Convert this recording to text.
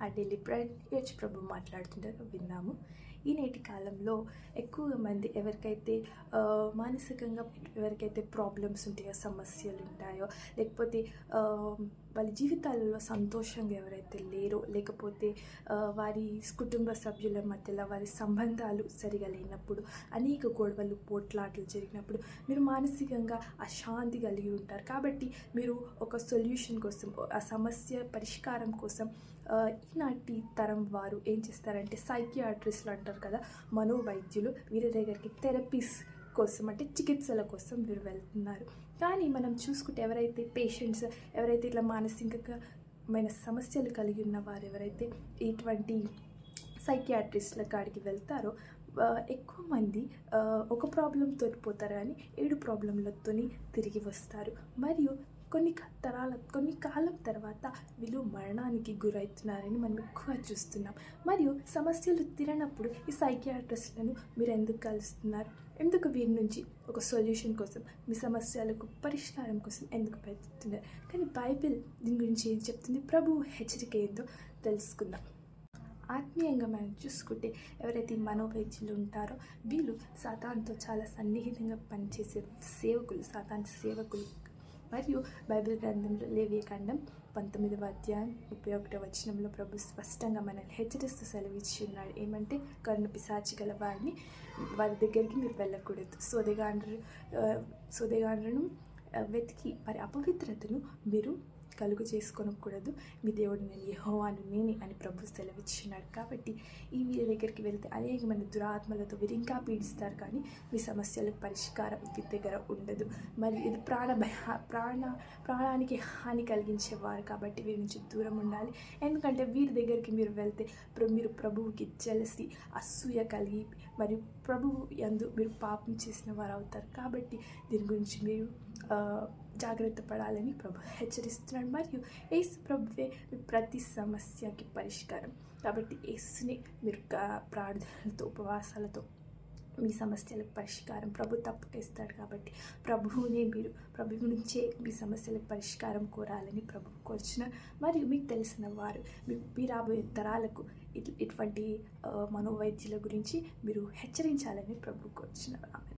ఆ daily bread యేసు ప్రభు మాట్లాడుతుంటారో విన్నాము. ఈ నేటి కాలంలో ఎక్కువ మంది ఎవరికైతే మానసికంగా ఎవరికైతే ప్రాబ్లమ్స్ ఉంటాయో, సమస్యలు ఉంటాయో, లేకపోతే వాళ్ళ జీవితాలలో సంతోషంగా ఎవరైతే లేరో, లేకపోతే వారి కుటుంబ సభ్యుల మధ్యలో వారి సంబంధాలు సరిగా లేనప్పుడు, అనేక గొడవలు పోట్లాటలు జరిగినప్పుడు మీరు మానసికంగా అశాంతి కలిగి ఉంటారు. కాబట్టి మీరు ఒక సొల్యూషన్ కోసం, ఆ సమస్య పరిష్కారం కోసం ఈనాటి తరం వారు ఏం చేస్తారంటే సైకియాట్రిస్టులు అంటారు కదా, మనోవైద్యులు, వీరి దగ్గరికి థెరపీస్ కోసం అంటే చికిత్సల కోసం వీరు వెళ్తున్నారు. కానీ మనం చూసుకుంటే ఎవరైతే పేషెంట్స్, ఎవరైతే ఇట్లా మానసికమైన సమస్యలు కలిగి ఉన్న వారు ఎవరైతే ఇటువంటి సైకియాట్రిస్ట్ల కాడికి వెళ్తారో ఎక్కువ మంది ఒక ప్రాబ్లంతో పోతారు కానీ 7 ప్రాబ్లంలతో తిరిగి వస్తారు. మరియు కొన్ని కాలం తర్వాత వీళ్ళు మరణానికి గురవుతున్నారని మనం ఎక్కువ చూస్తున్నాం. మరియు సమస్యలు తీరనప్పుడు ఈ సైకియాట్రిస్ట్లను మీరు ఎందుకు కలుస్తున్నారు? ఎందుకు వీరి నుంచి ఒక సొల్యూషన్ కోసం, మీ సమస్యలకు పరిష్కారం కోసం ఎందుకు వెతుకుతున్నారు? కానీ బైబిల్ దీని గురించి ఏం చెప్తుంది, ప్రభు హెచ్చరిక ఏందో తెలుసుకుందాం. ఆత్మీయంగా మనం చూసుకుంటే ఎవరైతే మనోవైద్యులు ఉంటారో వీళ్ళు సాతానుతో చాలా సన్నిహితంగా పనిచేసే సేవకులు, సాతాను సేవకులు. మరియు బైబిల్ గ్రంథంలో లేవియకాండం 19వ అధ్యాయం 31వ వచనంలో ప్రభు స్పష్టంగా మనల్ని హెచ్చరిస్తూ సెలవిచ్చి ఉన్నాడు. ఏమంటే కరుణ పిశాచి గల వారి దగ్గరికి మీరు వెళ్ళకూడదు. సోదెగాండ్రను వెతికి వారి అపవిత్రతను మీరు కలుగు చేసుకోనకూడదు. మీ దేవుడు నేను యెహోవాను నేనే అని ప్రభు సెలవిచ్చున్నాడు. కాబట్టి ఈ వీరి దగ్గరికి వెళ్తే అనేకమంది దురాత్మలతో వీరు ఇంకా పీడిస్తారు, కానీ మీ సమస్యలకు పరిష్కారం వీరి దగ్గర ఉండదు. మరి ఇది ప్రాణానికి హాని కలిగించేవారు, కాబట్టి వీరి నుంచి దూరం ఉండాలి. ఎందుకంటే వీరి దగ్గరికి మీరు వెళ్తే మీరు ప్రభువుకి జలసి, అసూయ కలిగి మరియు ప్రభువు యందు మీరు పాపం చేసిన వారు అవుతారు. కాబట్టి దీని గురించి మీరు జాగ్రత్త పడాలని ప్రభు హెచ్చరిస్తున్నాడు. మరియు యేసు ప్రభువే ప్రతి సమస్యకి పరిష్కారం. కాబట్టి యేసుని మీరు ప్రార్థనలతో, ఉపవాసాలతో మీ సమస్యలకు పరిష్కారం ప్రభు తప్పక ఇస్తాడు. కాబట్టి ప్రభువు నుంచే మీ సమస్యలకు పరిష్కారం కోరాలని ప్రభు కోరుచున్నారు. మరియు మీకు తెలిసిన వారు, మీ రాబోయే తరాలకు ఇటువంటి మనోవైద్యుల గురించి మీరు హెచ్చరించాలని ప్రభు కోరుచున్నారు.